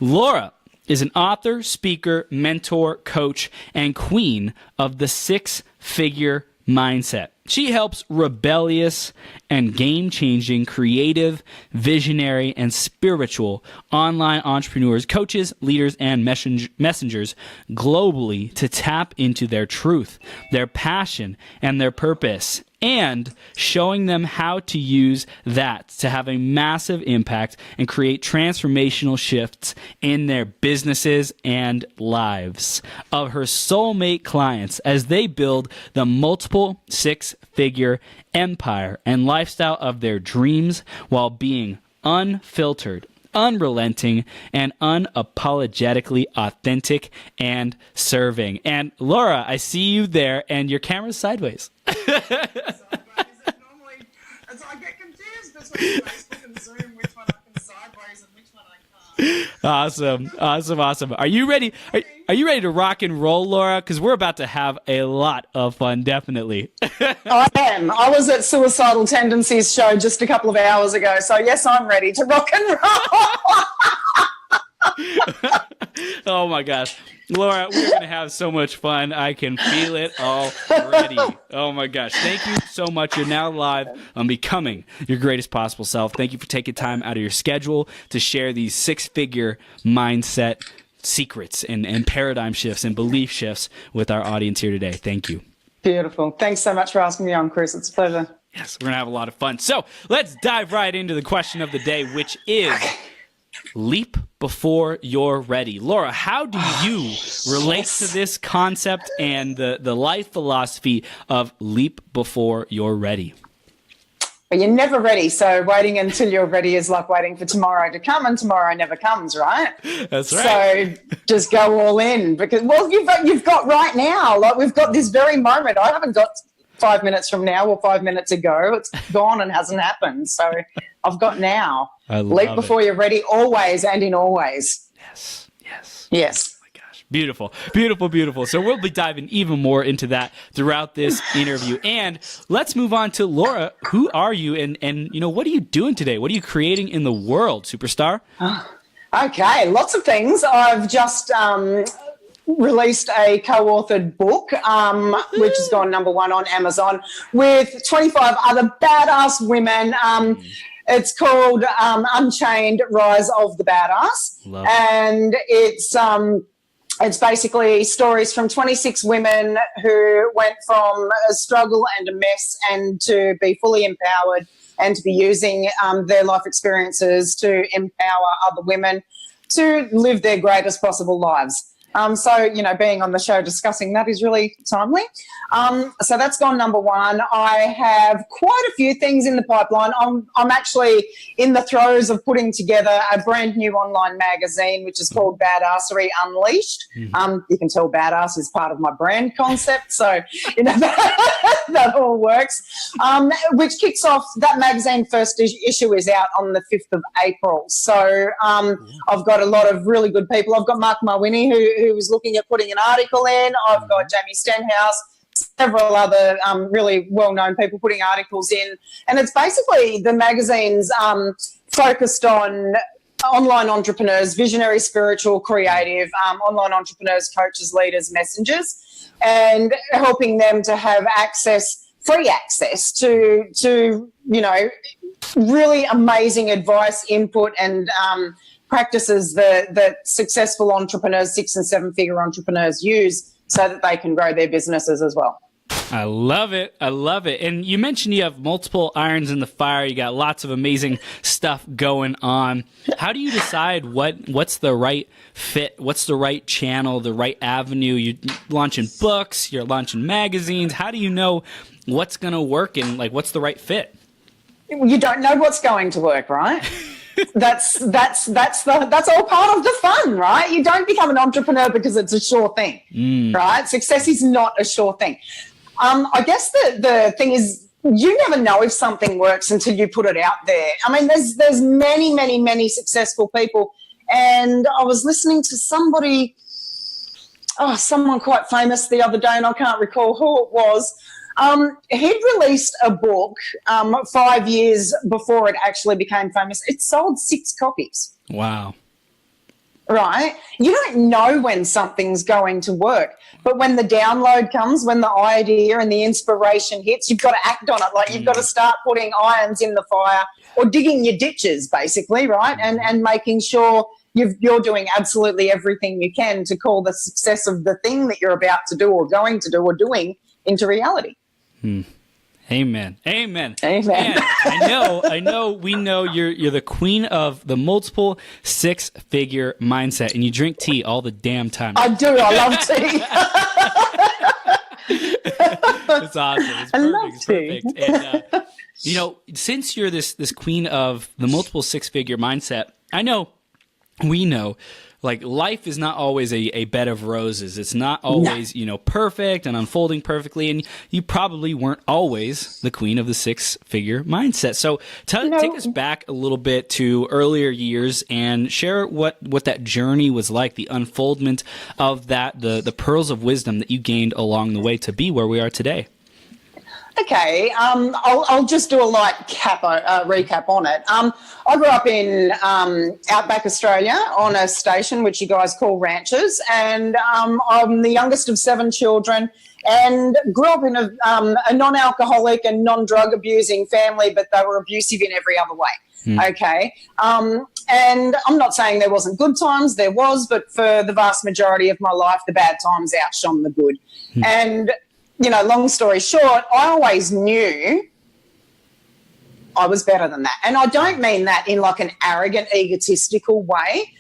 Laura is an author, speaker, mentor, coach, and queen of the six-figure mindset. She helps rebellious and game-changing creative, visionary, and spiritual online entrepreneurs, coaches, leaders, and messengers globally to tap into their truth, their passion, and their purpose, and showing them how to use that to have a massive impact and create transformational shifts in their businesses and lives of her soulmate clients as they build the multiple six-figure empire and lifestyle of their dreams while being unfiltered, unrelenting, and unapologetically authentic and serving. And Laura, I see you there, and your camera's sideways. I get confused between Facebook and Zoom, which one I can sideways and which one I can't. Awesome. Are you ready? Are you ready to rock and roll, Laura? Because we're about to have a lot of fun, definitely. I am. I was at Suicidal Tendencies show just a couple of hours ago, so yes, I'm ready to rock and roll. Oh my gosh. Laura, we're going to have so much fun. I can feel it already. Oh my gosh. Thank you so much. You're now live on Becoming Your Greatest Possible Self. Thank you for taking time out of your schedule to share these six-figure mindset secrets and paradigm shifts and belief shifts with our audience here today. Thank you. Beautiful. Thanks so much for asking me on, Chris. It's a pleasure. Yes, we're going to have a lot of fun. So let's dive right into the question of the day, which is leap before you're ready. Laura, how do you relate to this concept and the life philosophy of leap before you're ready? But you're never ready, so waiting until you're ready is like waiting for tomorrow to come, and tomorrow never comes, right? That's right. So just go all in, because, well, you've got right now. Like, we've got this very moment. I haven't got 5 minutes from now or 5 minutes ago. It's gone and hasn't happened. So I've got now. Leap before you're ready, always and in always. Yes. Beautiful. So we'll be diving even more into that throughout this interview. And let's move on to Laura. Who are you and what are you doing today? What are you creating in the world, superstar? Okay, lots of things. I've just released a co-authored book, which has gone #1 on Amazon with 25 other badass women. It's called Unchained: Rise of the Badass. And it's basically stories from 26 women who went from a struggle and a mess and to be fully empowered and to be using their life experiences to empower other women to live their greatest possible lives. So, being on the show discussing that is really timely. So that's gone #1. I have quite a few things in the pipeline. I'm actually in the throes of putting together a brand new online magazine, which is called Badassery Unleashed. You can tell badass is part of my brand concept. So, that all works. Which kicks off, that magazine first issue is out on the 5th of April. So I've got a lot of really good people. I've got Mark Marwini, who was looking at putting an article in. I've got Jamie Stenhouse, several other really well-known people putting articles in. And it's basically, the magazine's focused on online entrepreneurs, visionary, spiritual, creative, online entrepreneurs, coaches, leaders, messengers, and helping them to have free access to really amazing advice, input, and practices that successful entrepreneurs, 6- and 7-figure entrepreneurs use so that they can grow their businesses as well. I love it. And you mentioned you have multiple irons in the fire. You got lots of amazing stuff going on. How do you decide what's the right fit? What's the right channel, the right avenue? You're launching books, you're launching magazines. How do you know what's going to work and what's the right fit? You don't know what's going to work, right? That's all part of the fun, right? You don't become an entrepreneur because it's a sure thing, right? Success is not a sure thing. I guess the thing is, you never know if something works until you put it out there. I mean, there's many, many, many successful people, and I was listening to someone quite famous the other day, and I can't recall who it was. He'd released a book 5 years before it actually became famous. It sold 6 copies. Wow. right? You don't know when something's going to work. But when the download comes, when the idea and the inspiration hits, you've got to act on it. Like you've got to start putting irons in the fire or digging your ditches, basically, right? And making sure you're doing absolutely everything you can to call the success of the thing that you're about to do or going to do or doing into reality. Amen. Amen. Amen. And I know, we know you're the queen of the multiple six-figure mindset, and you drink tea all the damn time. I do. I love tea. It's awesome. It's perfect. I love tea. Perfect. And since you're this queen of the multiple six-figure mindset, we know, like, life is not always a bed of roses. It's not always, perfect and unfolding perfectly. And you probably weren't always the queen of the six-figure mindset. So take us back a little bit to earlier years and share what that journey was like, the unfoldment of that, the pearls of wisdom that you gained along the way to be where we are today. Okay, I'll just do a light recap on it. I grew up in outback Australia on a station which you guys call ranches, and I'm the youngest of 7 children and grew up in a non-alcoholic and non-drug abusing family, but they were abusive in every other way. Okay, and I'm not saying there wasn't good times, there was, but for the vast majority of my life, the bad times outshone the good. And long story short, I always knew I was better than that. And I don't mean that in like an arrogant, egotistical way.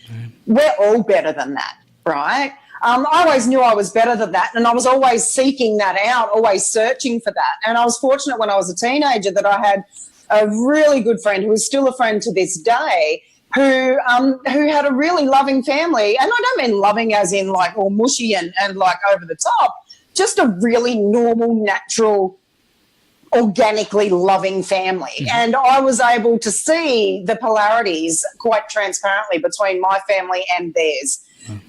We're all better than that, right? I always knew I was better than that, and I was always seeking that out, always searching for that. And I was fortunate when I was a teenager that I had a really good friend who is still a friend to this day, who had a really loving family. And I don't mean loving as in like all mushy and like over the top, just a really normal, natural, organically loving family. And I was able to see the polarities quite transparently between my family and theirs.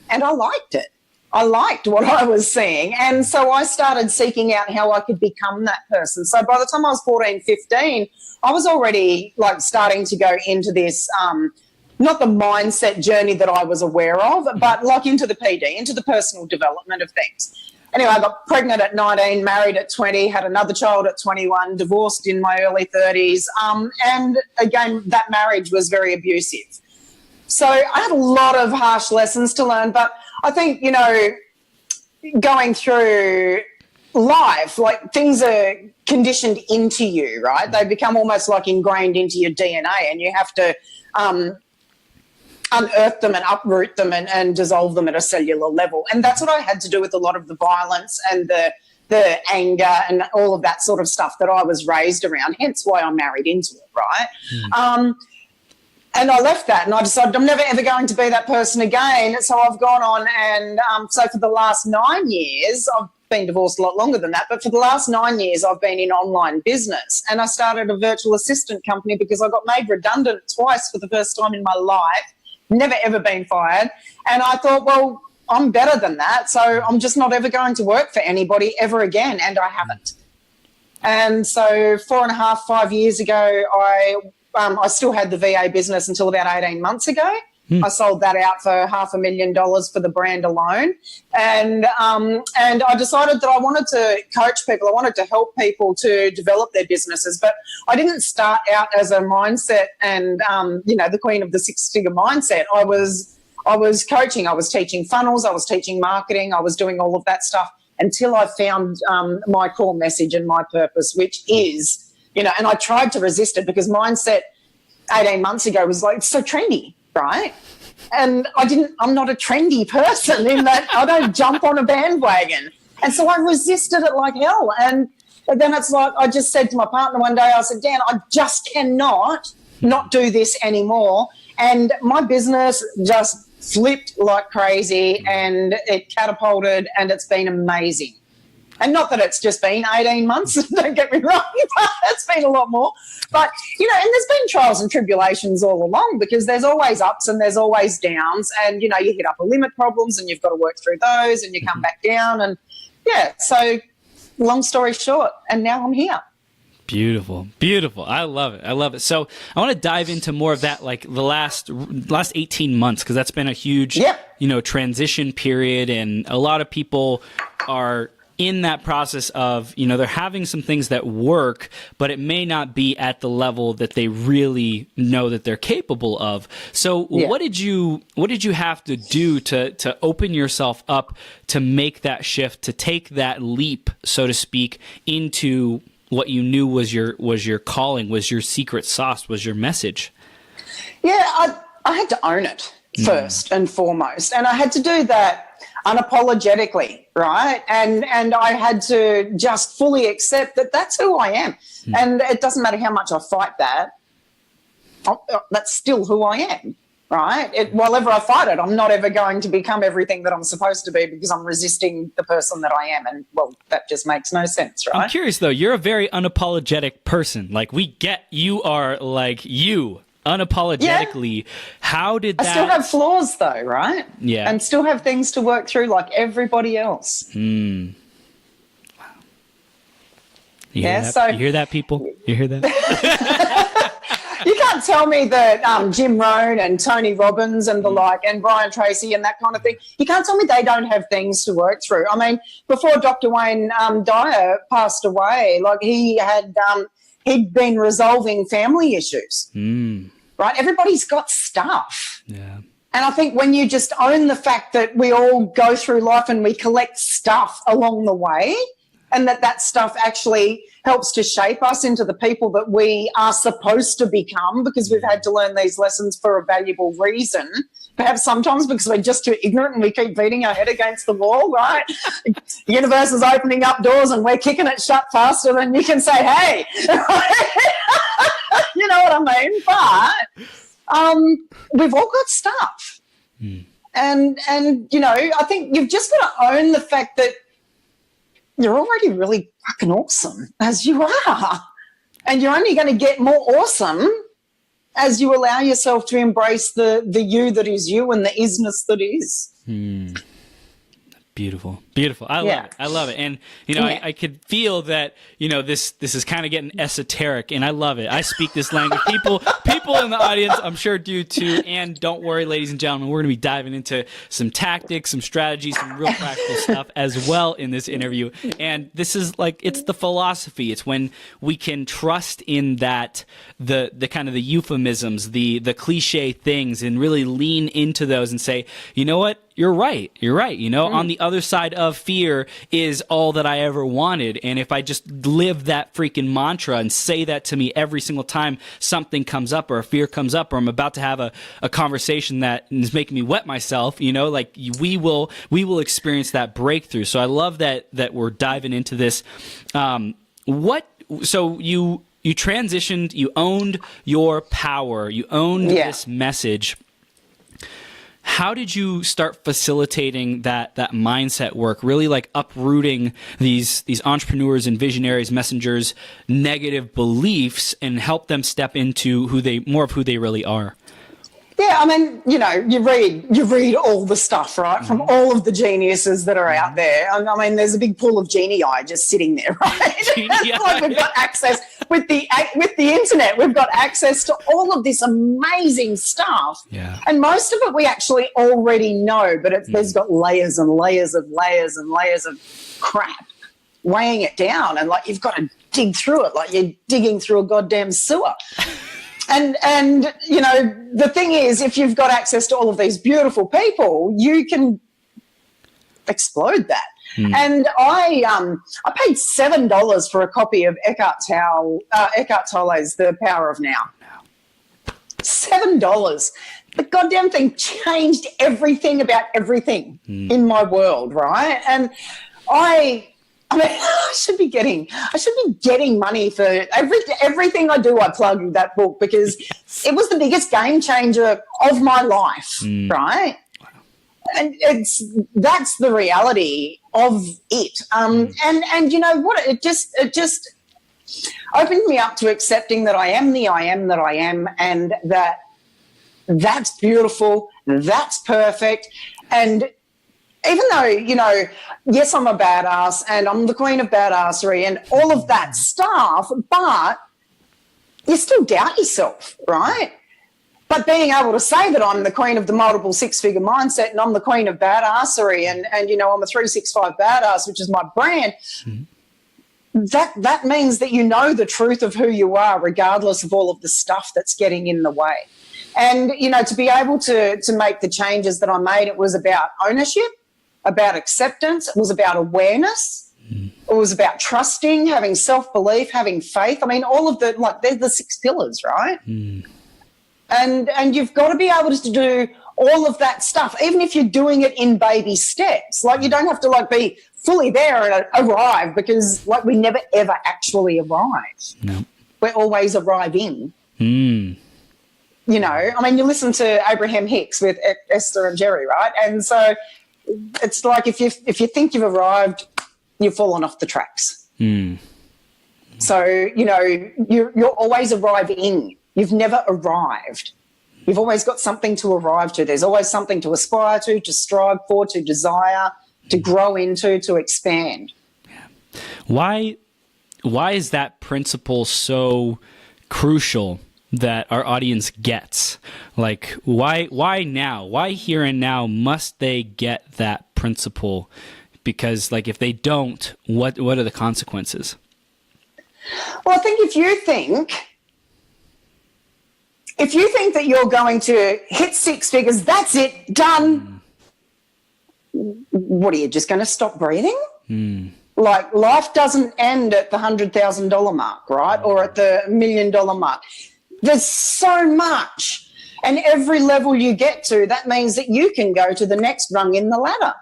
And I liked it. I liked what I was seeing. And so I started seeking out how I could become that person. So by the time I was 14, 15, I was already like starting to go into this, not the mindset journey that I was aware of, but like into the PD, into the personal development of things. Anyway, I got pregnant at 19, married at 20, had another child at 21, divorced in my early 30s. And again, that marriage was very abusive. So I had a lot of harsh lessons to learn, but I think, going through life, like things are conditioned into you, right? They become almost like ingrained into your DNA, and you have to unearth them and uproot them and dissolve them at a cellular level. And that's what I had to do with a lot of the violence and the anger and all of that sort of stuff that I was raised around, hence why I married into it, right? And I left that and I decided I'm never, ever going to be that person again. So I've gone on and so for the last 9 years, I've been divorced a lot longer than that, but for the last 9 years, I've been in online business, and I started a virtual assistant company because I got made redundant twice for the first time in my life. Never, ever been fired. And I thought, well, I'm better than that, so I'm just not ever going to work for anybody ever again, and I haven't. And so 4.5, 5 years ago, I still had the VA business until about 18 months ago. I sold that out for $500,000 for the brand alone. And I decided that I wanted to coach people. I wanted to help people to develop their businesses. But I didn't start out as a mindset and, the queen of the six-figure mindset. I was coaching. I was teaching funnels. I was teaching marketing. I was doing all of that stuff until I found my core message and my purpose, which is, and I tried to resist it because mindset 18 months ago was like, it's so trendy. Right? And I'm not a trendy person in that I don't jump on a bandwagon. And so I resisted it like hell. And then it's like I just said to my partner one day, I said, Dan, I just cannot not do this anymore. And my business just flipped like crazy and it catapulted and it's been amazing. And not that it's just been 18 months, don't get me wrong, but it's been a lot more. But, and there's been trials and tribulations all along because there's always ups and there's always downs. And, you hit upper limit problems and you've got to work through those and you come back down. And, so long story short, and now I'm here. Beautiful. Beautiful. I love it. I love it. So I want to dive into more of that, like the last 18 months, because that's been a huge, transition period. And a lot of people are in that process of, they're having some things that work, but it may not be at the level that they really know that they're capable of. So what did you have to do to open yourself up to make that shift, to take that leap, so to speak, into what you knew was your calling, was your secret sauce, was your message? Yeah, I had to own it first and foremost. And I had to do that unapologetically, right? And I had to just fully accept that that's who I am. And it doesn't matter how much I fight that, that's still who I am. Right? While ever I fight it, I'm not ever going to become everything that I'm supposed to be because I'm resisting the person that I am. And, well, that just makes no sense, right? I'm curious, though. You're a very unapologetic person. Like, we get you are like you, unapologetically. Yeah. How did that... I still have flaws, though, right? Yeah. And still have things to work through like everybody else. Wow. You hear that, people? You hear that? You can't tell me that Jim Rohn and Tony Robbins and the like and Brian Tracy and that kind of thing, you can't tell me they don't have things to work through. I mean, before Dr. Wayne Dyer passed away, like he'd been resolving family issues, right? Everybody's got stuff. Yeah. And I think when you just own the fact that we all go through life and we collect stuff along the way, and that stuff actually helps to shape us into the people that we are supposed to become, because we've had to learn these lessons for a valuable reason, perhaps sometimes because we're just too ignorant and we keep beating our head against the wall, right? The universe is opening up doors and we're kicking it shut faster than you can say, hey. You know what I mean? But we've all got stuff. And I think you've just got to own the fact that you're already really fucking awesome as you are. And you're only going to get more awesome as you allow yourself to embrace the you that is you and the isness that is. Beautiful. Beautiful. I love it. I love it. And, I could feel that, this is kind of getting esoteric, and I love it. I speak this language. People in the audience, I'm sure, do too. And don't worry, ladies and gentlemen, we're going to be diving into some tactics, some strategies, some real practical stuff as well in this interview. And this is it's the philosophy. It's when we can trust in that, the kind of the euphemisms, the cliche things, and really lean into those and say, you know what? You're right. You're right. On the other side of fear is all that I ever wanted. And if I just live that freaking mantra and say that to me every single time something comes up or a fear comes up or I'm about to have a conversation that is making me wet myself, we will experience that breakthrough. So I love that we're diving into this. So you transitioned, you owned your power, you owned this message. How did you start facilitating that mindset work, really uprooting these entrepreneurs and visionaries, messengers, negative beliefs, and help them step into more of who they really are? Yeah, I mean, you read all the stuff, right, from all of the geniuses that are out there. I mean, there's a big pool of genii just sitting there, right? It's we've got access with the internet. We've got access to all of this amazing stuff, and most of it we actually already know, but there's got layers and layers of layers and layers of crap weighing it down, and you've got to dig through it like you're digging through a goddamn sewer. And the thing is, if you've got access to all of these beautiful people, you can explode that. And I paid $7 for a copy of Eckhart Tolle's The Power of Now. $7. The goddamn thing changed everything about everything in my world, right? And I should be getting money for everything I do. I plug that book because it was the biggest game changer of my life, right? And that's the reality of it. And you know what? It just opened me up to accepting that I am the I am that I am, and that's beautiful, that's perfect, and even though, yes, I'm a badass and I'm the queen of badassery and all of that stuff, but you still doubt yourself, right? But being able to say that I'm the queen of the multiple six-figure mindset and I'm the queen of badassery and I'm a 365 badass, which is my brand, that means that you know the truth of who you are, regardless of all of the stuff that's getting in the way. And, to be able to make the changes that I made, it was about ownership, about acceptance, it was about awareness, it was about trusting, having self-belief, having faith. I mean, all of they're the 6 pillars, right? And you've got to be able to do all of that stuff, even if you're doing it in baby steps. Like, you don't have to be fully there and arrive, because we never ever actually arrive. No. We're always arriving. You you listen to Abraham Hicks with Esther and Jerry, right? And so it's like if you think you've arrived, you've fallen off the tracks. So, you're always arriving. You've never arrived. You've always got something to arrive to. There's always something to aspire to strive for, to desire, to grow into, to expand. Why is that principle so crucial that our audience gets? Like, why now? Why here and now must they get that principle? Because, if they don't, what are the consequences? Well, I think if you think that you're going to hit 6 figures, that's it, done. What are you, just going to stop breathing? Life doesn't end at the $100,000 mark, right? Or at the $1 million mark. There's so much. And every level you get to, that means that you can go to the next rung in the ladder.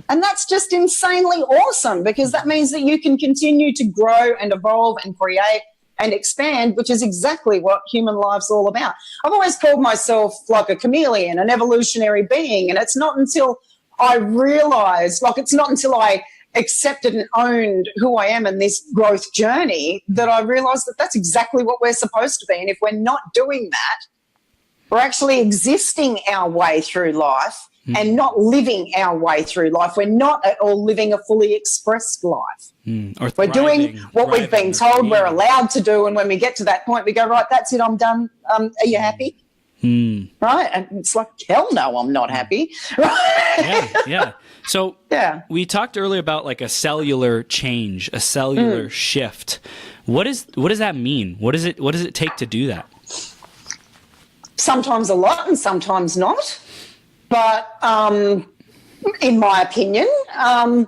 And that's just insanely awesome, because that means that you can continue to grow and evolve and create and expand, which is exactly what human life's all about. I've always called myself like a chameleon, an evolutionary being, and it's not until I realised, it's not until I accepted and owned who I am in this growth journey that I realised that that's exactly what we're supposed to be. And if we're not doing that, we're actually existing our way through life and not living our way through life. We're not at all living a fully expressed life. We're doing what we've been told we're allowed to do, and when we get to that point, we go, right, that's it, I'm done. Are you happy? Right? And it's like, hell no, I'm not happy. Yeah. So we talked earlier about a cellular change, a cellular shift. What does that mean? What does it take to do that? Sometimes a lot and sometimes not. But in my opinion, I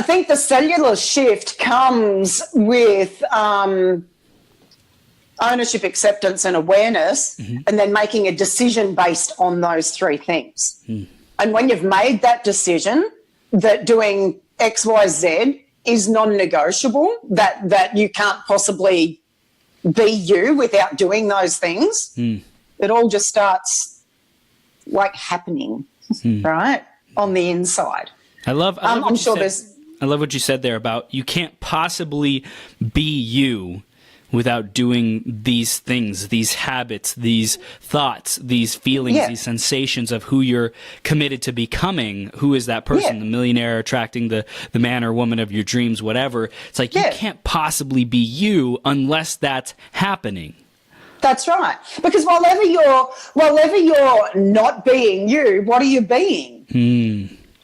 think the cellular shift comes with ownership, acceptance and awareness, and then making a decision based on those 3 things. And when you've made that decision that doing X, Y, Z is non-negotiable, that you can't possibly be you without doing those things, it all just starts happening, right, on the inside. I love what you said there about you can't possibly be you without doing these things, these habits, these thoughts, these feelings, these sensations of who you're committed to becoming. Who is that person? The millionaire attracting the man or woman of your dreams, whatever. It's you can't possibly be you unless that's happening. That's right. Because whenever you're not being you, what are you being?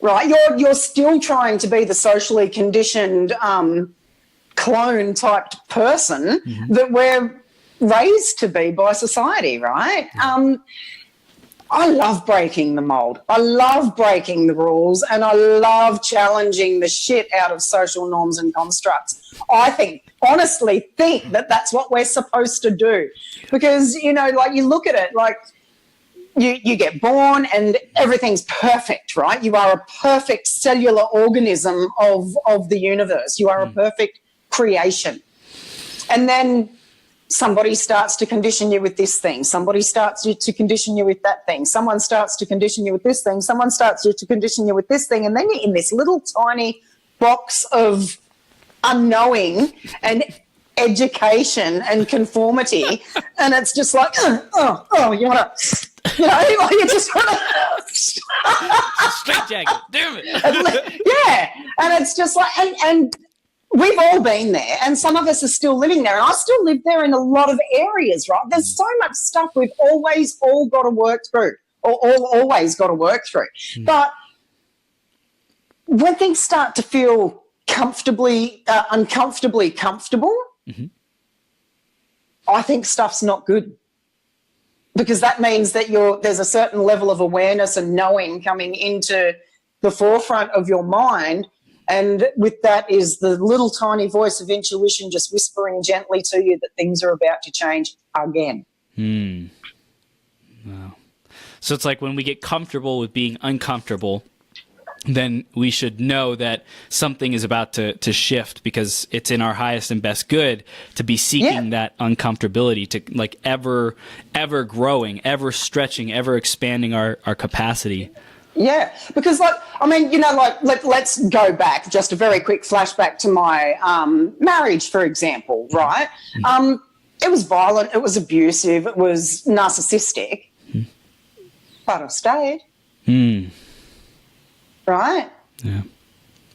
Right? You're still trying to be the socially conditioned clone type person that we're raised to be by society, right? I love breaking the mold. I love breaking the rules, and I love challenging the shit out of social norms and constructs. I honestly think that that's what we're supposed to do, because, you look at it, you get born and everything's perfect, right? You are a perfect cellular organism of the universe. You are a perfect creation. And then somebody starts to condition you with this thing. Somebody starts to condition you with that thing. Someone starts to condition you with this thing. Someone starts to condition you with this thing. And then you're in this little tiny box of unknowing and education and conformity. And it's just you want to, you just want to... Straight jacket. Damn it. Yeah. And it's just like, and we've all been there, and some of us are still living there. And I still live there in a lot of areas, right? There's so much stuff we've always all got to work through, or always got to work through. But when things start to feel uncomfortably comfortable, I think stuff's not good, because that means that there's a certain level of awareness and knowing coming into the forefront of your mind. And with that is the little tiny voice of intuition just whispering gently to you that things are about to change again. Wow. So it's like when we get comfortable with being uncomfortable, then we should know that something is about to shift, because it's in our highest and best good to be seeking that uncomfortability, to like ever growing, ever stretching, ever expanding our capacity. Yeah, because let's go back, just a very quick flashback to my marriage, for example, right? It was violent, it was abusive, it was narcissistic, but I stayed. Right? Yeah.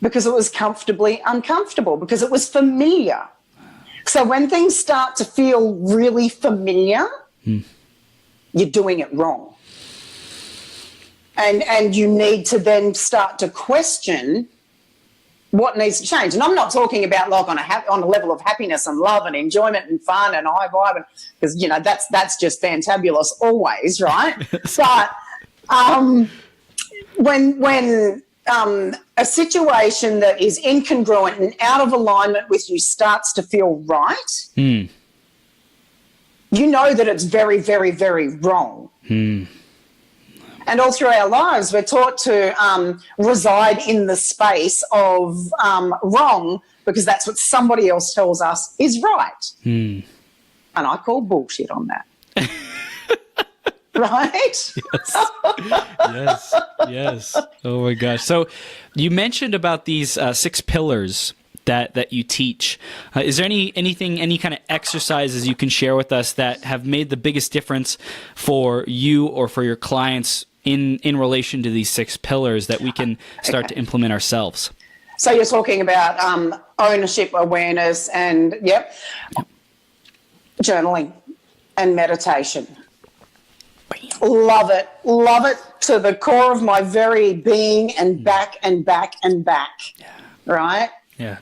Because it was comfortably uncomfortable, because it was familiar. So when things start to feel really familiar, you're doing it wrong. And you need to then start to question what needs to change. And I'm not talking about like on a level of happiness and love and enjoyment and fun and high vibe, because that's just fantabulous always, right? But when a situation that is incongruent and out of alignment with you starts to feel right, you know that it's very, very, very wrong. And all through our lives, we're taught to reside in the space of wrong, because that's what somebody else tells us is right. And I call bullshit on that. Right? Yes. Oh my gosh. So you mentioned about these 6 pillars that you teach. Is there any kind of exercises you can share with us that have made the biggest difference for you or for your clients in relation to these 6 pillars that we can start to implement ourselves? So you're talking about ownership, awareness, and journaling and meditation. Love it to the core of my very being, and back and back and back. Right? Yeah.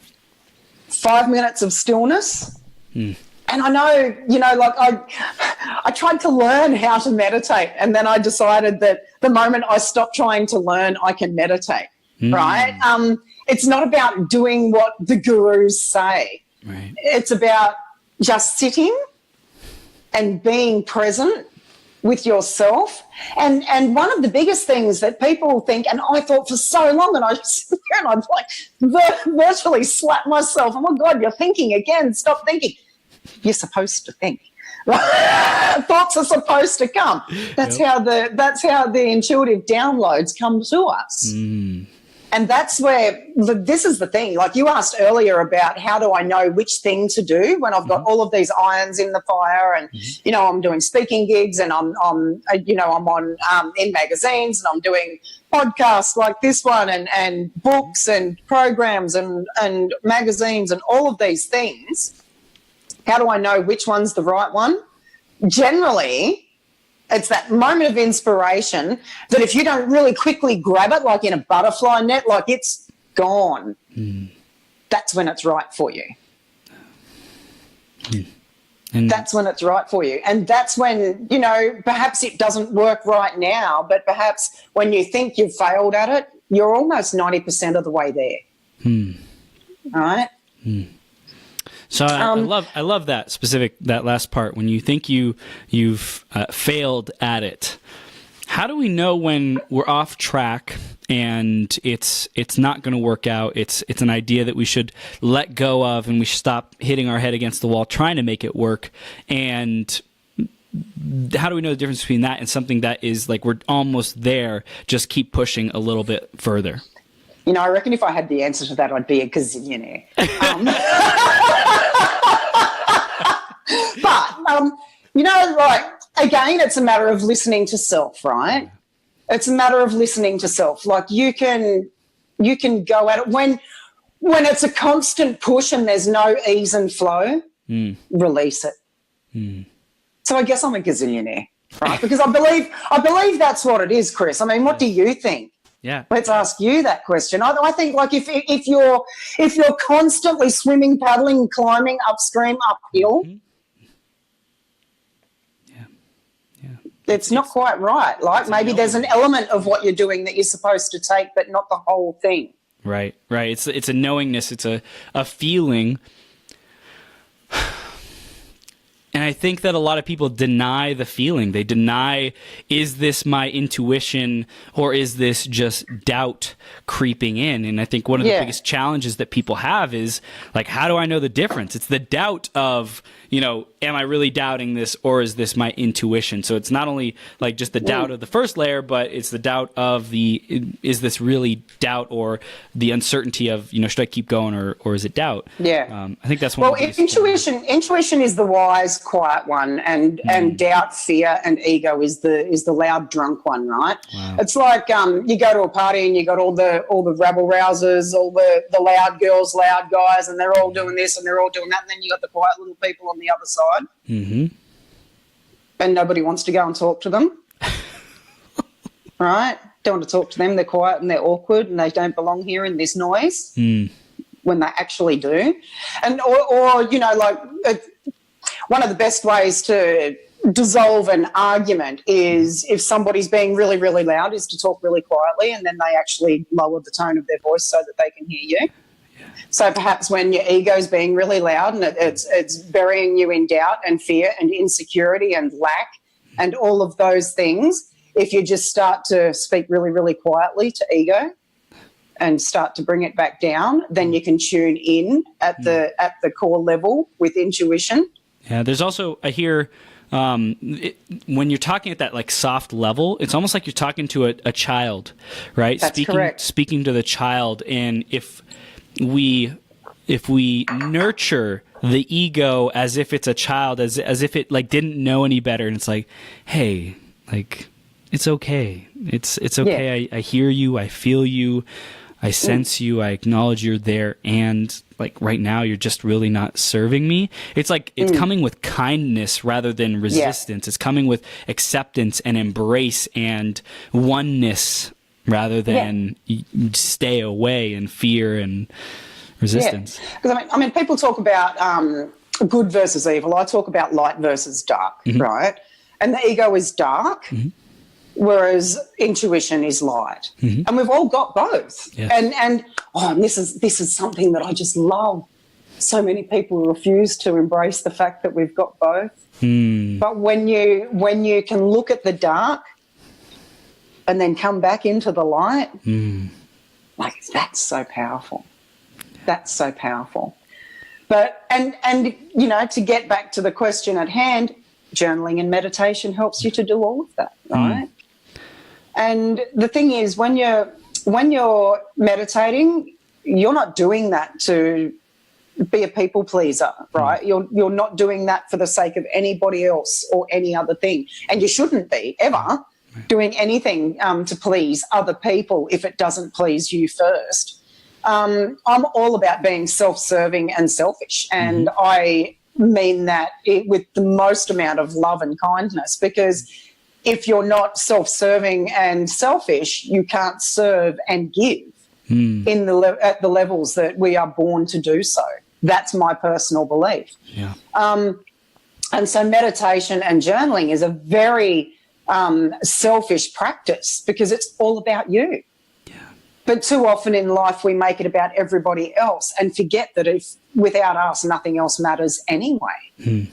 5 minutes of stillness. And I know, I tried to learn how to meditate, and then I decided that the moment I stop trying to learn, I can meditate, right? It's not about doing what the gurus say. Right. It's about just sitting and being present with yourself. And one of the biggest things that people think, and I thought for so long, and I sit there and I'd like virtually slap myself. Oh my God, you're thinking again. Stop thinking. You're supposed to think. Thoughts are supposed to come. That's how the intuitive downloads come to us. And that's where this is the thing. Like you asked earlier about how do I know which thing to do when I've got all of these irons in the fire, and I'm doing speaking gigs, and I'm on in magazines, and I'm doing podcasts like this one, and books and programs and magazines and all of these things. How do I know which one's the right one? Generally, it's that moment of inspiration that if you don't really quickly grab it, like in a butterfly net, like it's gone, that's when it's right for you. And that's when it's right for you. And that's when, perhaps it doesn't work right now, but perhaps when you think you've failed at it, you're almost 90% of the way there. All right? So I love that last part, when you think you've failed at it. How do we know when we're off track and it's not going to work out? It's an idea that we should let go of, and we should stop hitting our head against the wall trying to make it work. And how do we know the difference between that and something that is like we're almost there, just keep pushing a little bit further? I reckon if I had the answer to that, I'd be a gazillionaire. But, again, it's a matter of listening to self, right? It's a matter of listening to self. Like you can go at it when it's a constant push and there's no ease and flow, release it. So I guess I'm a gazillionaire, right? Because I believe that's what it is, Chris. I mean, what do you think? Yeah. Let's ask you that question. I think like if you're constantly swimming, paddling, climbing upstream, uphill, it's not quite right. Like maybe there's an element of what you're doing that you're supposed to take, but not the whole thing. Right. It's a knowingness. It's a feeling. And I think that a lot of people deny the feeling. They deny, is this my intuition or is this just doubt creeping in? And I think one of the biggest challenges that people have is like, how do I know the difference? It's the doubt of, am I really doubting this or is this my intuition? So it's not only like just the doubt of the first layer, but it's the doubt of is this really doubt or the uncertainty of, should I keep going or is it doubt? Yeah. I think that's one of the biggest intuition is the wise, quiet one, and doubt, fear, and ego is the loud, drunk one, right? Wow. It's like you go to a party and you got all the rabble rousers, all the loud girls, loud guys, and they're all doing this and they're all doing that, and then you got the quiet little people on the other side, and nobody wants to go and talk to them, right? Don't want to talk to them. They're quiet and they're awkward and they don't belong here in this noise. When they actually do, and or one of the best ways to dissolve an argument is if somebody's being really, really loud is to talk really quietly and then they actually lower the tone of their voice so that they can hear you. Yeah. So perhaps when your ego's being really loud and it's burying you in doubt and fear and insecurity and lack and all of those things, if you just start to speak really, really quietly to ego and start to bring it back down, then you can tune in at the core level with intuition. Yeah, there's also, I hear, when you're talking at that like soft level, it's almost like you're talking to a child, right? That's correct. Speaking to the child, and if we nurture the ego as if it's a child, as if it like didn't know any better, and it's like, hey, like it's okay, it's okay. Yeah. I hear you, I feel you. I sense you, I acknowledge you're there, and like right now you're just really not serving me. It's like it's coming with kindness rather than resistance. It's coming with acceptance and embrace and oneness rather than stay away and fear and resistance. Because I mean, people talk about good versus evil. I talk about light versus dark, right? And the ego is dark. Whereas intuition is light, and we've all got both. Yeah. And this is something that I just love. So many people refuse to embrace the fact that we've got both. But when you can look at the dark and then come back into the light, like that's so powerful. That's so powerful. But and to get back to the question at hand, journaling and meditation helps you to do all of that, right? And the thing is, when you're meditating, you're not doing that to be a people pleaser, right? You're not doing that for the sake of anybody else or any other thing, and you shouldn't be ever doing anything to please other people if it doesn't please you first. I'm all about being self-serving and selfish, and I mean that with the most amount of love and kindness, because if you're not self-serving and selfish, you can't serve and give at the levels that we are born to do so. That's my personal belief. Yeah. And so meditation and journaling is a very selfish practice because it's all about you. Yeah. But too often in life we make it about everybody else and forget that if without us nothing else matters anyway.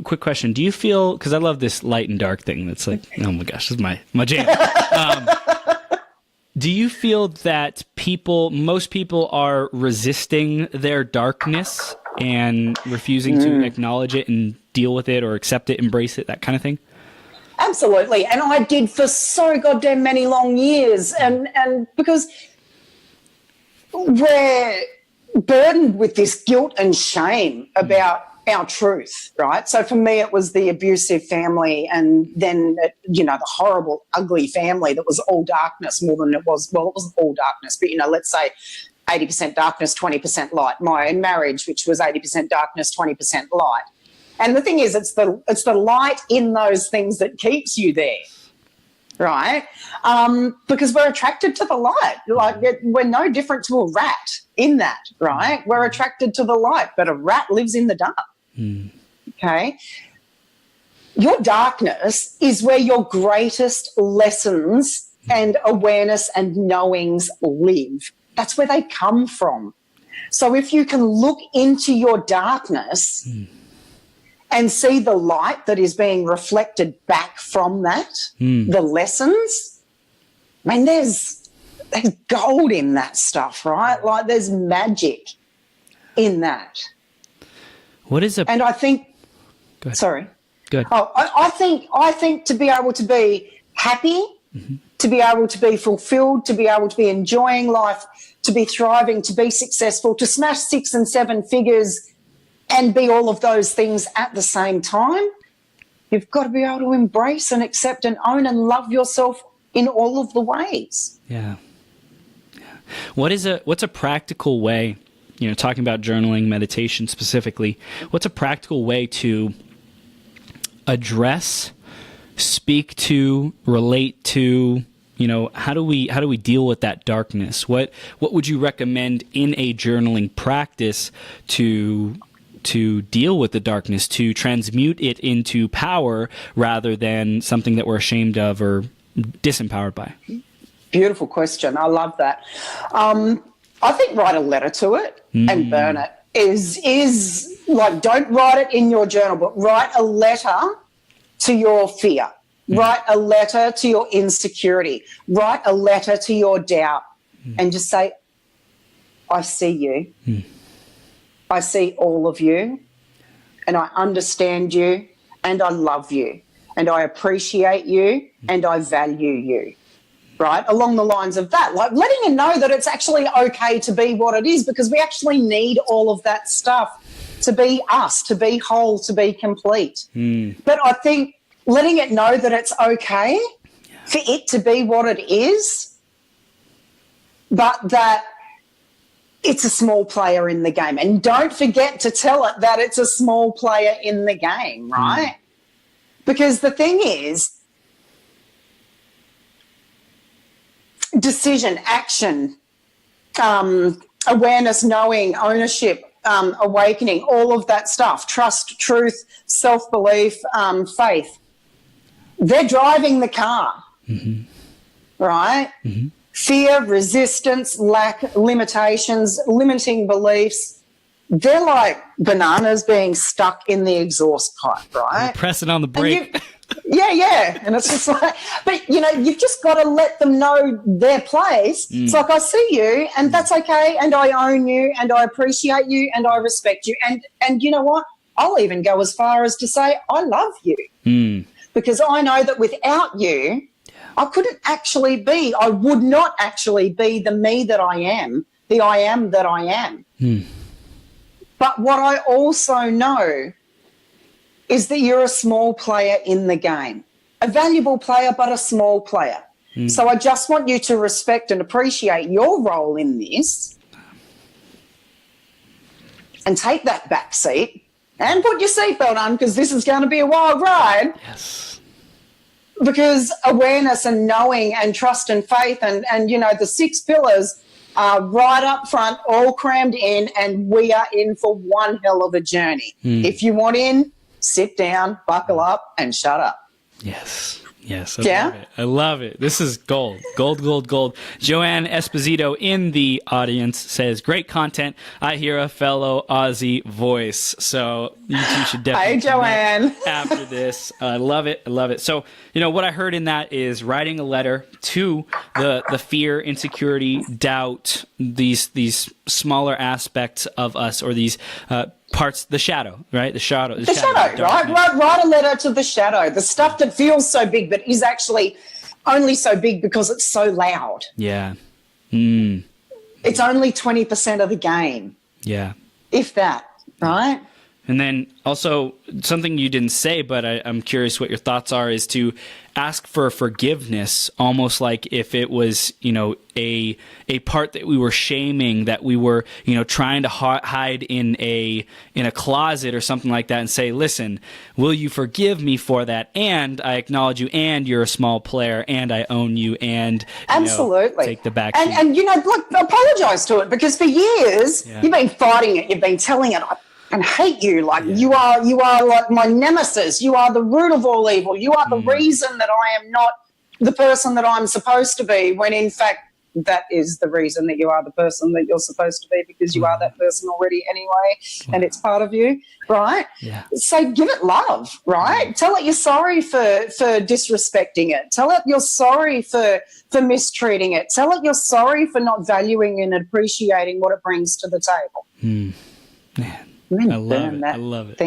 Quick question. Do you feel, because I love this light and dark thing that's like, oh my gosh, this is my jam. Do you feel that most people are resisting their darkness and refusing to acknowledge it and deal with it or accept it, embrace it, that kind of thing? Absolutely. And I did for so goddamn many long years. And because we're burdened with this guilt and shame about our truth, right? So for me, it was the abusive family, and then, the horrible, ugly family that was all darkness more than it was. Well, it wasn't all darkness, but, let's say 80% darkness, 20% light. My marriage, which was 80% darkness, 20% light. And the thing is, it's the light in those things that keeps you there, right? Because we're attracted to the light. Like, we're no different to a rat in that, right? We're attracted to the light, but a rat lives in the dark. Okay? Your darkness is where your greatest lessons and awareness and knowings live. That's where they come from. So if you can look into your darkness and see the light that is being reflected back from that, the lessons, I mean, there's gold in that stuff, right? Like, there's magic in that. What is And I think, Go ahead. sorry. Good. Oh, I think to be able to be happy, to be able to be fulfilled, to be able to be enjoying life, to be thriving, to be successful, to smash 6 and 7 figures and be all of those things at the same time, you've got to be able to embrace and accept and own and love yourself in all of the ways. Yeah. What's a practical way, talking about journaling, meditation specifically, what's a practical way to address, speak to, relate to, how do we deal with that darkness? What would you recommend in a journaling practice to deal with the darkness, to transmute it into power rather than something that we're ashamed of or disempowered by? Beautiful question. I love that. I think write a letter to it and burn it is like, don't write it in your journal, but write a letter to your fear. Write a letter to your insecurity. Write a letter to your doubt and just say, I see you. I see all of you, and I understand you, and I love you, and I appreciate you, and I value you, right? Along the lines of that, like letting you know that it's actually okay to be what it is, because we actually need all of that stuff to be us, to be whole, to be complete. But I think letting it know that it's okay for it to be what it is, but that it's a small player in the game. And don't forget to tell it that it's a small player in the game, right? Because the thing is, decision, action, awareness, knowing, ownership, awakening, all of that stuff, trust, truth, self-belief, faith, they're driving the car, right? Fear, resistance, lack, limitations, limiting beliefs, they're like bananas being stuck in the exhaust pipe, right? You're pressing on the brake. Yeah. And it's just like, but, you've just got to let them know their place. It's like, I see you, and that's okay, and I own you, and I appreciate you, and I respect you. And you know what? I'll even go as far as to say I love you. Because I know that without you, I would not actually be the me that I am, the I am that I am. But what I also know is that you're a small player in the game, a valuable player, but a small player. So I just want you to respect and appreciate your role in this and take that back seat and put your seatbelt on, because this is going to be a wild ride. Yes. Because awareness and knowing and trust and faith and the 6 pillars are right up front, all crammed in, and we are in for one hell of a journey. If you want in, sit down, buckle up, and shut up. Yes. I love it. This is gold. Joanne Esposito in the audience says, great content. I hear a fellow Aussie voice. So you two should definitely. Hey, Joanne. After this. I love it. So, what I heard in that is writing a letter to the fear, insecurity, doubt, these smaller aspects of us, or these parts, the shadow, right? The shadow, right? Write a letter to the shadow, the stuff that feels so big but is actually only so big because it's so loud. Yeah. It's only 20% of the game. Yeah. If that, right? And then also something you didn't say, but I'm curious what your thoughts are, is to ask for forgiveness, almost like if it was, a part that we were shaming, that we were, trying to hide in a closet or something like that, and say, listen, will you forgive me for that? And I acknowledge you, and you're a small player, and I own you, and absolutely take the back seat. And look, apologize to it, because for years you've been fighting it, you've been telling it, and hate you, like you are like my nemesis, you are the root of all evil, you are the reason that I am not the person that I'm supposed to be, when in fact that is the reason that you are the person that you're supposed to be, because you are that person already anyway, and it's part of you, right? So give it love, right? Tell it you're sorry for disrespecting it, tell it you're sorry for mistreating it, tell it you're sorry for not valuing and appreciating what it brings to the table. Man, I love it. I love it.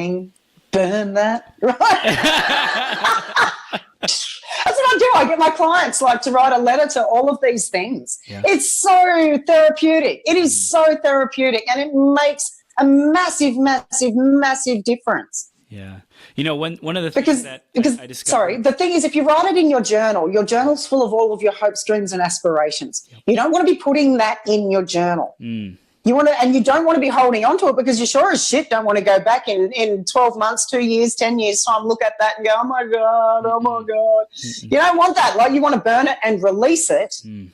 Burn that, right? That's what I do. I get my clients to write a letter to all of these things. It's so therapeutic. It is so therapeutic, and it makes a massive, massive, massive difference. Yeah. One of the things that I discovered... Sorry, the thing is, if you write it in your journal's full of all of your hopes, dreams, and aspirations. You don't want to be putting that in your journal. You don't want to be holding on to it, because you sure as shit don't want to go back in 12 months, 2 years, 10 years time, look at that and go, oh my God. You don't want that. Like, you want to burn it and release it and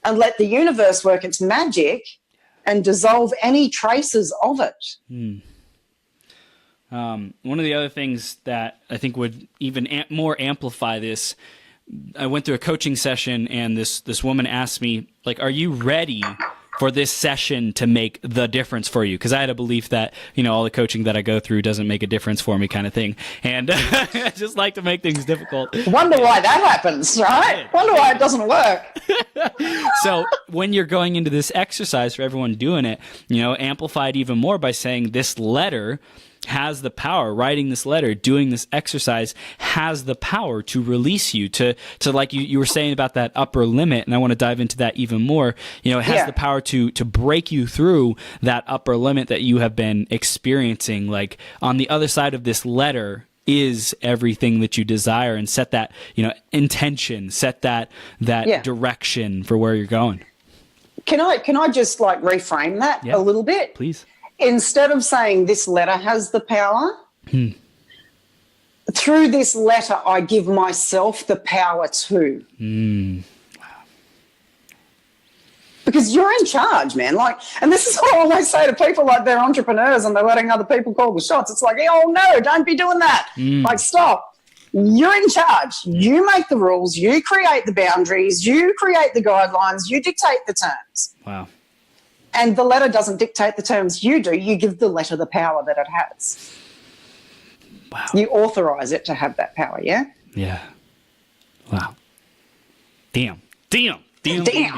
let the universe work its magic and dissolve any traces of it. One of the other things that I think would even more amplify this, I went through a coaching session, and this woman asked me, like, are you ready for this session to make the difference for you? Because I had a belief that, all the coaching that I go through doesn't make a difference for me, kind of thing. And I just like to make things difficult. Wonder why that happens, right? Wonder why it doesn't work. So when you're going into this exercise, for everyone doing it, amplify it even more by saying this letter has the power, writing this letter, doing this exercise has the power to release you to like you were saying about that upper limit. And I want to dive into that even more. It has the power to break you through that upper limit that you have been experiencing. Like, on the other side of this letter is everything that you desire, and set that, intention, set that direction for where you're going. Can I just reframe that a little bit? Please. Instead of saying this letter has the power, through this letter I give myself the power too. Because you're in charge, man. And this is what I always say to people, they're entrepreneurs and they're letting other people call the shots. It's like, oh no, don't be doing that. Stop. You're in charge. You make the rules. You create the boundaries. You create the guidelines. You dictate the terms. Wow. And the letter doesn't dictate the terms you do. You give the letter the power that it has. Wow. You authorize it to have that power, yeah? Yeah. Wow. Damn. That's good.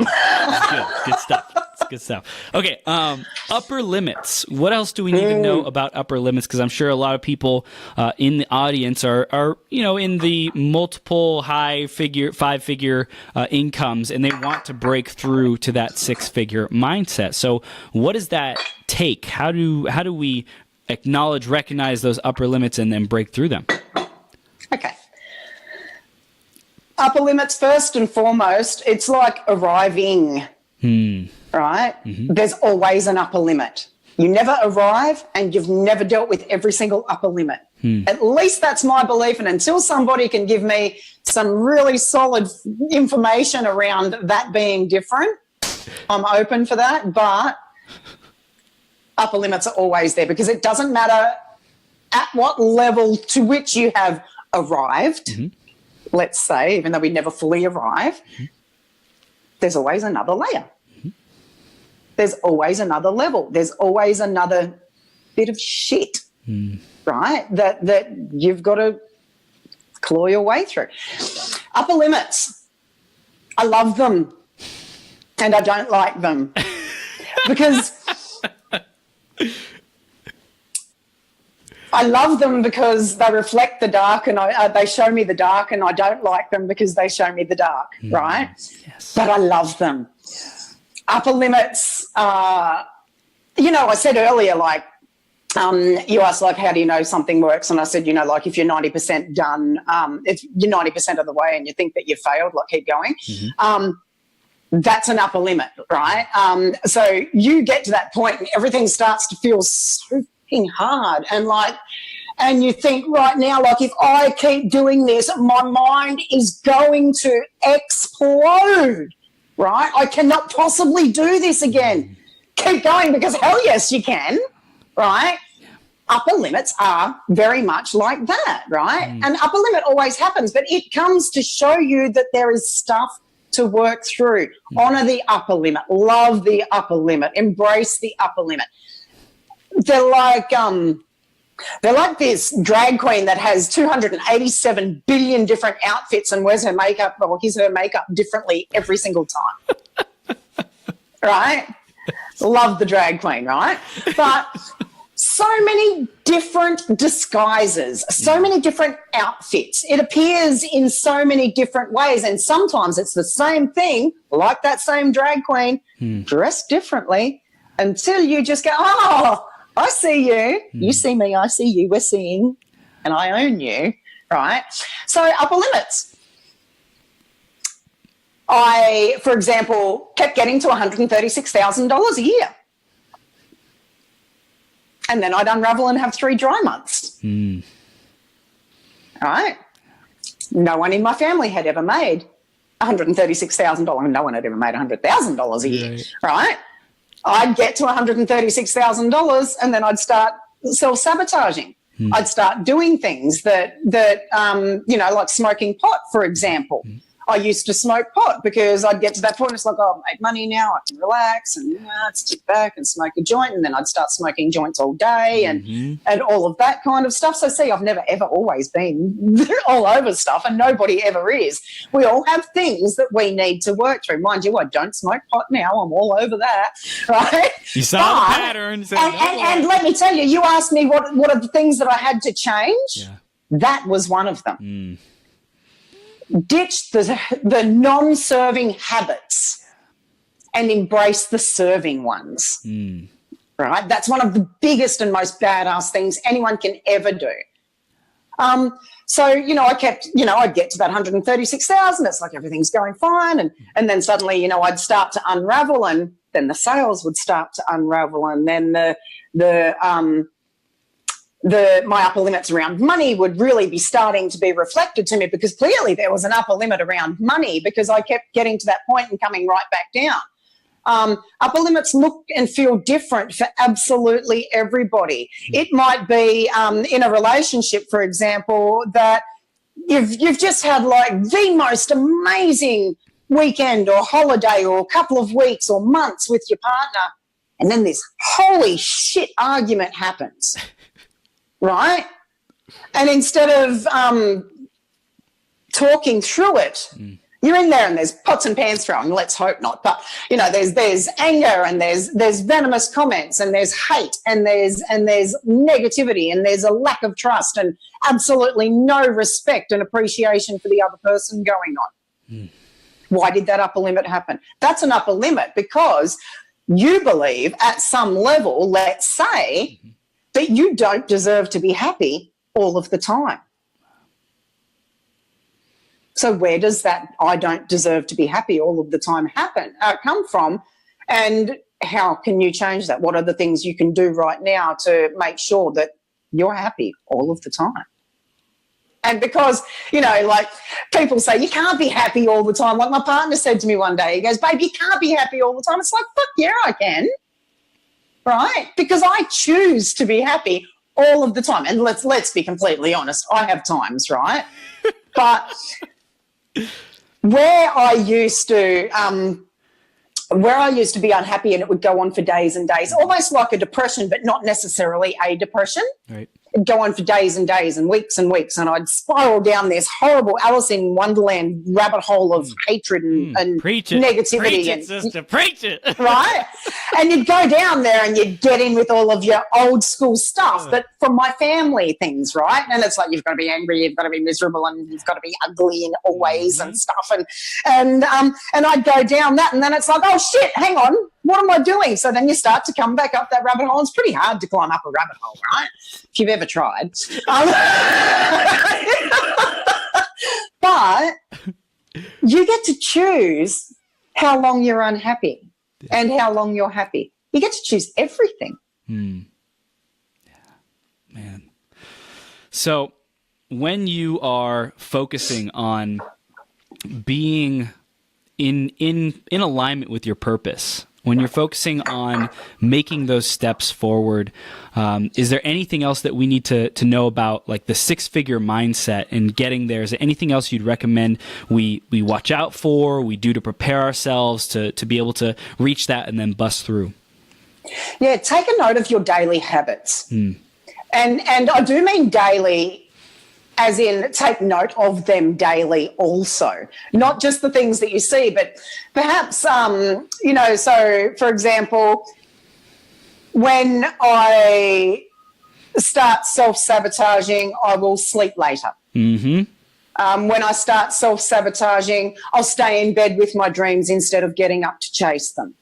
Good stuff. That's good stuff. Okay. Upper limits. What else do we need to know about upper limits? Because I'm sure a lot of people in the audience are in the multiple five-figure incomes, and they want to break through to that six-figure mindset. So what does that take? How do we acknowledge, recognize those upper limits, and then break through them? Okay. Upper limits, first and foremost, it's like arriving, right? There's always an upper limit. You never arrive, and you've never dealt with every single upper limit. At least that's my belief, and until somebody can give me some really solid information around that being different, I'm open for that. But upper limits are always there, because it doesn't matter at what level to which you have arrived, let's say, even though we never fully arrive, there's always another layer. There's always another level. There's always another bit of shit, right, that you've got to claw your way through. Upper limits, I love them and I don't like them because I love them because they reflect the dark, and they show me the dark, and I don't like them because they show me the dark, right? Yes. But I love them. Upper limits, I said earlier, you asked, like, how do you know something works? And I said, like, if you're 90% done, if you're 90% of the way and you think that you failed, like, keep going. That's an upper limit, right? So you get to that point and everything starts to feel so hard, and you think right now, like, if I keep doing this, my mind is going to explode, right? I cannot possibly do this again. Keep going, because hell yes, you can, right? Upper limits are very much like that, right? And upper limit always happens, but it comes to show you that there is stuff to work through. Honor the upper limit, love the upper limit, embrace the upper limit. They're like this drag queen that has 287 billion different outfits and wears her makeup or his her makeup differently every single time. Right? Love the drag queen, right? But so many different disguises, so many different outfits. It appears in so many different ways, and sometimes it's the same thing, like that same drag queen, dressed differently, until you just go, oh, I see you. You see me, I see you. We're seeing, and I own you, right? So upper limits. I, for example, kept getting to $136,000 a year. And then I'd unravel and have 3 dry months. All right? No one in my family had ever made $136,000. No one had ever made $100,000 a year, right? I'd get to $136,000 and then I'd start self-sabotaging. I'd start doing things that like smoking pot, for example. I used to smoke pot because I'd get to that point, it's like, oh, I've made money now, I can relax and sit back and smoke a joint, and then I'd start smoking joints all day and all of that kind of stuff. So see, I've never ever always been all over stuff, and nobody ever is. We all have things that we need to work through. Mind you, I don't smoke pot now, I'm all over that, right? You saw the patterns. And let me tell you, you asked me what are the things that I had to change? Yeah. That was one of them. Ditch the non-serving habits and embrace the serving ones, right? That's one of the biggest and most badass things anyone can ever do. So, I kept, I'd get to that 136,000. It's like everything's going fine. And then suddenly, I'd start to unravel, and then the sales would start to unravel. And then my upper limits around money would really be starting to be reflected to me, because clearly there was an upper limit around money, because I kept getting to that point and coming right back down. Upper limits look and feel different for absolutely everybody. It might be in a relationship, for example, that you've just had like the most amazing weekend or holiday or a couple of weeks or months with your partner, and then this holy shit argument happens. Right? And instead of talking through it, you're in there and there's pots and pans throwing. Let's hope not. But, there's anger, and there's venomous comments, and there's hate, and there's negativity, and there's a lack of trust, and absolutely no respect and appreciation for the other person going on. Why did that upper limit happen? That's an upper limit because you believe at some level, let's say, that you don't deserve to be happy all of the time. So where does that I don't deserve to be happy all of the time come from, and how can you change that? What are the things you can do right now to make sure that you're happy all of the time? And because, like people say, you can't be happy all the time. Like my partner said to me one day, he goes, babe, you can't be happy all the time. It's like, fuck yeah, I can. Right? Because I choose to be happy all of the time. And let's be completely honest, I have times, right? But where I used to be unhappy, and it would go on for days and days, almost like a depression, but not necessarily a depression. Right. It'd go on for days and days and weeks, and I'd spiral down this horrible Alice in Wonderland rabbit hole of hatred and negativity. Preach it, sister, preach it. Right? And you'd go down there and you'd get in with all of your old school stuff, but from my family things, right? And it's like, you've got to be angry, you've got to be miserable, and you've got to be ugly in all ways and stuff. And I'd go down that, and then it's like, oh shit, hang on, what am I doing? So then you start to come back up that rabbit hole. It's pretty hard to climb up a rabbit hole, right? If you've ever tried. But you get to choose how long you're unhappy and how long you're happy. You get to choose everything. Yeah, man. So when you are focusing on being in alignment with your purpose, when you're focusing on making those steps forward, is there anything else that we need to know about, like the 6-figure mindset and getting there? Is there anything else you'd recommend we watch out for, we do to prepare ourselves to be able to reach that and then bust through? Yeah, take a note of your daily habits. And I do mean daily as in take note of them daily also, not just the things that you see, but perhaps, so for example, when I start self-sabotaging, I will sleep later. When I start self-sabotaging, I'll stay in bed with my dreams instead of getting up to chase them.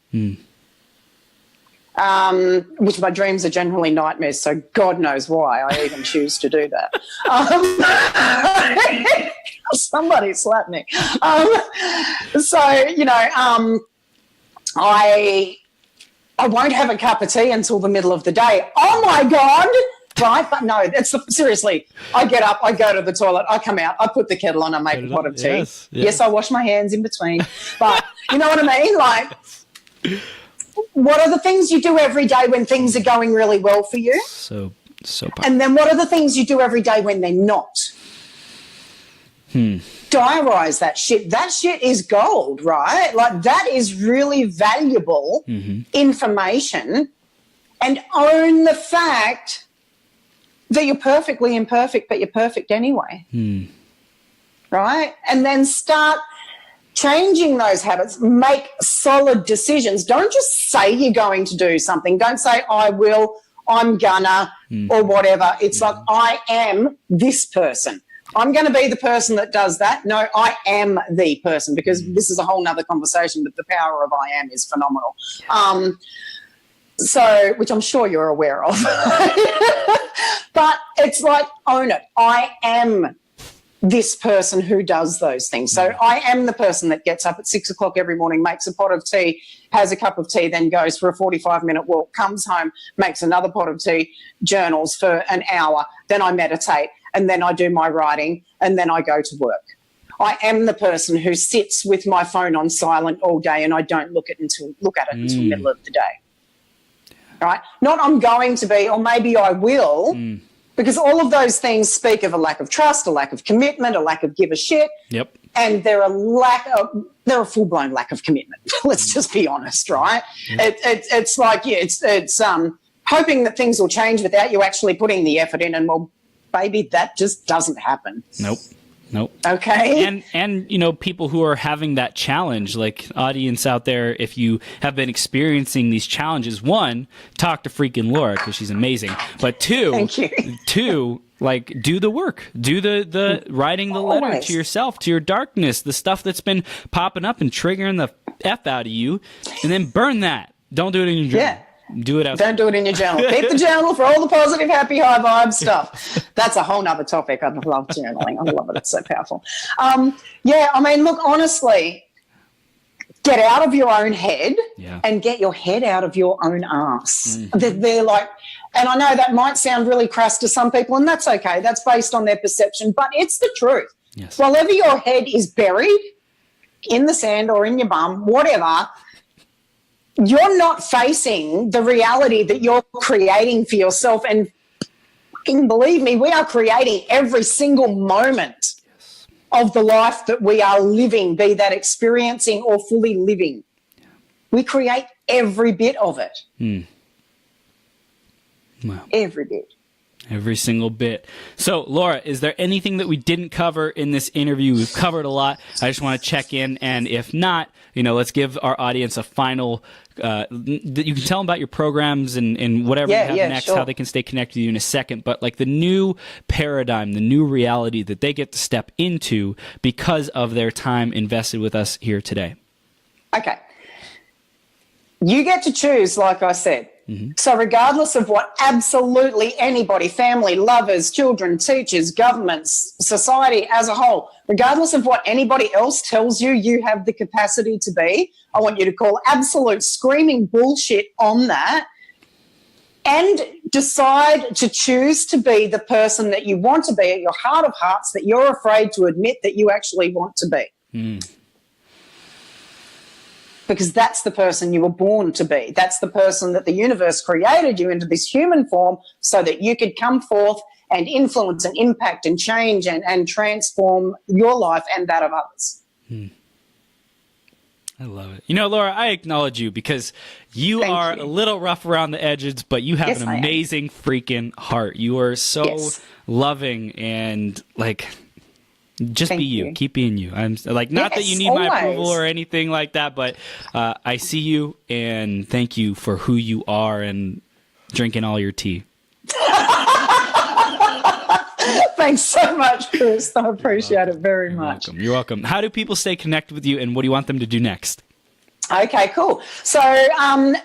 Which my dreams are generally nightmares, so God knows why I even choose to do that. Somebody slap me. I won't have a cup of tea until the middle of the day. Oh, my God. Right? But no, seriously, I get up, I go to the toilet, I come out, I put the kettle on, I make a pot of tea. Yes, I wash my hands in between. But you know what I mean? Like, what are the things you do every day when things are going really well for you? So powerful. And then what are the things you do every day when they're not? Diarize that shit. That shit is gold, right? Like, that is really valuable information. And own the fact that you're perfectly imperfect, but you're perfect anyway. Right? And then start changing those habits, make solid decisions. Don't just say you're going to do something. Don't say, I will, I'm gonna, or whatever. It's like, I am this person. I'm going to be the person that does that. No, I am the person, because this is a whole nother conversation, but the power of I am is phenomenal. Which I'm sure you're aware of. But it's like, own it. I am this person who does those things. So I am the person that gets up at 6 o'clock every morning, makes a pot of tea, has a cup of tea, then goes for a 45-minute walk, comes home, makes another pot of tea, journals for an hour, then I meditate, and then I do my writing, and then I go to work. I am the person who sits with my phone on silent all day, and I don't look at it until the middle of the day. Right? Not I'm going to be, or maybe I will, because all of those things speak of a lack of trust, a lack of commitment, a lack of give a shit. Yep. And they're a full-blown lack of commitment. Let's just be honest, right? It's like, it's hoping that things will change without you actually putting the effort in, and, well, baby, that just doesn't happen. Nope. Okay. And people who are having that challenge, like audience out there, if you have been experiencing these challenges, one, talk to freaking Laura, because she's amazing. But two, like, do the work, do the writing the letter to yourself, to your darkness, the stuff that's been popping up and triggering the F out of you, and then burn that. Don't do it in your journal. Yeah. Do it outside. Don't do it in your journal. Keep the journal for all the positive, happy, high vibe stuff. That's a whole nother topic. I love journaling. I love it. It's so powerful. Look, honestly, get out of your own head and get your head out of your own ass. They're like, and I know that might sound really crass to some people, and that's okay. That's based on their perception, but it's the truth. Yes. Wherever your head is buried, in the sand or in your bum, whatever, you're not facing the reality that you're creating for yourself. And believe me, we are creating every single moment of the life that we are living, be that experiencing or fully living. We create every bit of it. Wow. Every bit. Every single bit. So, Laura, is there anything that we didn't cover in this interview? We've covered a lot. I just want to check in, and if not, let's give our audience a final. You can tell them about your programs and whatever you have next, how they can stay connected to you in a second. But like the new paradigm, the new reality that they get to step into because of their time invested with us here today. Okay. You get to choose, like I said. So regardless of what absolutely anybody, family, lovers, children, teachers, governments, society as a whole, regardless of what anybody else tells you you have the capacity to be, I want you to call absolute screaming bullshit on that and decide to choose to be the person that you want to be at your heart of hearts, that you're afraid to admit that you actually want to be. Because that's the person you were born to be. That's the person that the universe created you into this human form so that you could come forth and influence and impact and change and transform your life and that of others. I love it. You know, Laura, I acknowledge you because you are a little rough around the edges, but you have an amazing freaking heart. You are so loving and like... Just be you. Keep being you. I'm like, not that you need my approval or anything like that, but I see you and thank you for who you are and drinking all your tea. Thanks so much, Chris. I appreciate it very much. You're welcome. How do people stay connected with you and what do you want them to do next? Okay, cool. So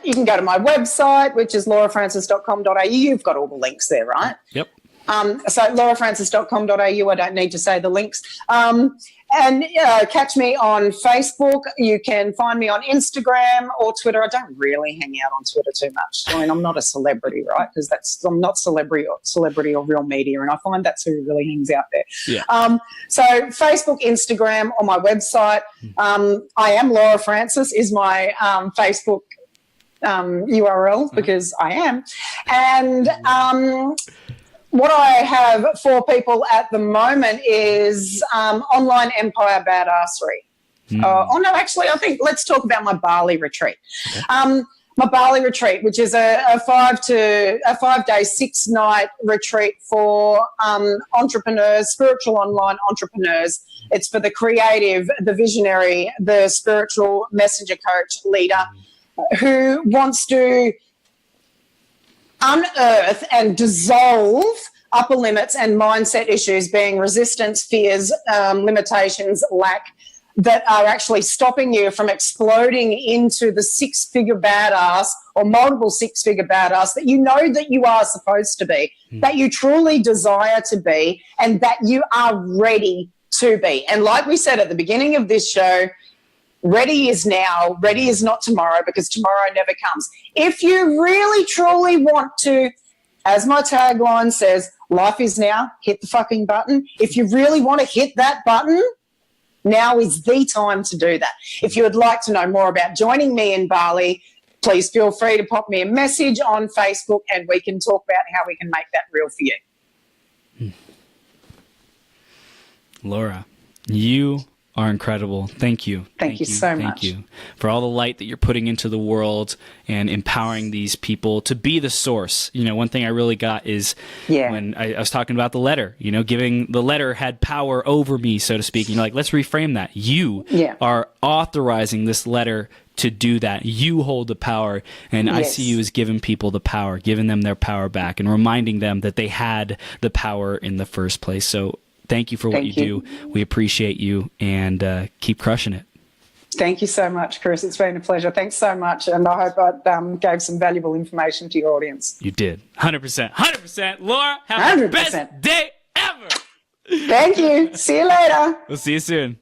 you can go to my website, which is laurafrancis.com.au. You've got all the links there, right? Yep. So laurafrancis.com.au, I don't need to say the links. And catch me on Facebook. You can find me on Instagram or Twitter. I don't really hang out on Twitter too much. I mean, I'm not a celebrity, right? Because I'm not celebrity or real media, and I find that's who really hangs out there. Yeah. So Facebook, Instagram, or my website. I am Laura Francis is my Facebook URL because I am. And what I have for people at the moment is online empire badassery. I think let's talk about my Bali retreat. Okay. My Bali retreat, which is a 5-day, 6-night retreat for entrepreneurs, spiritual online entrepreneurs. It's for the creative, the visionary, the spiritual messenger coach leader who wants to unearth and dissolve upper limits and mindset issues, being resistance, fears, limitations, lack, that are actually stopping you from exploding into the six-figure badass or multiple six-figure badass that you know that you are supposed to be, that you truly desire to be, and that you are ready to be. And like we said at the beginning of this show, ready is now, ready is not tomorrow, because tomorrow never comes. If you really, truly want to, as my tagline says, life is now, hit the fucking button. If you really want to hit that button, now is the time to do that. If you would like to know more about joining me in Bali, please feel free to pop me a message on Facebook and we can talk about how we can make that real for you. Laura, you are incredible. Thank you. Thank you so much. Thank you for all the light that you're putting into the world and empowering these people to be the source. You know, one thing I really got is when I was talking about the letter, you know, giving the letter had power over me, so to speak. And you're like, let's reframe that. You are authorizing this letter to do that. You hold the power. And I see you as giving people the power, giving them their power back and reminding them that they had the power in the first place. So thank you for what you do. We appreciate you and keep crushing it. Thank you so much, Chris. It's been a pleasure. Thanks so much. And I hope I gave some valuable information to your audience. You did. 100%. 100%. Laura, have 100%. The best day ever. Thank you. See you later. We'll see you soon.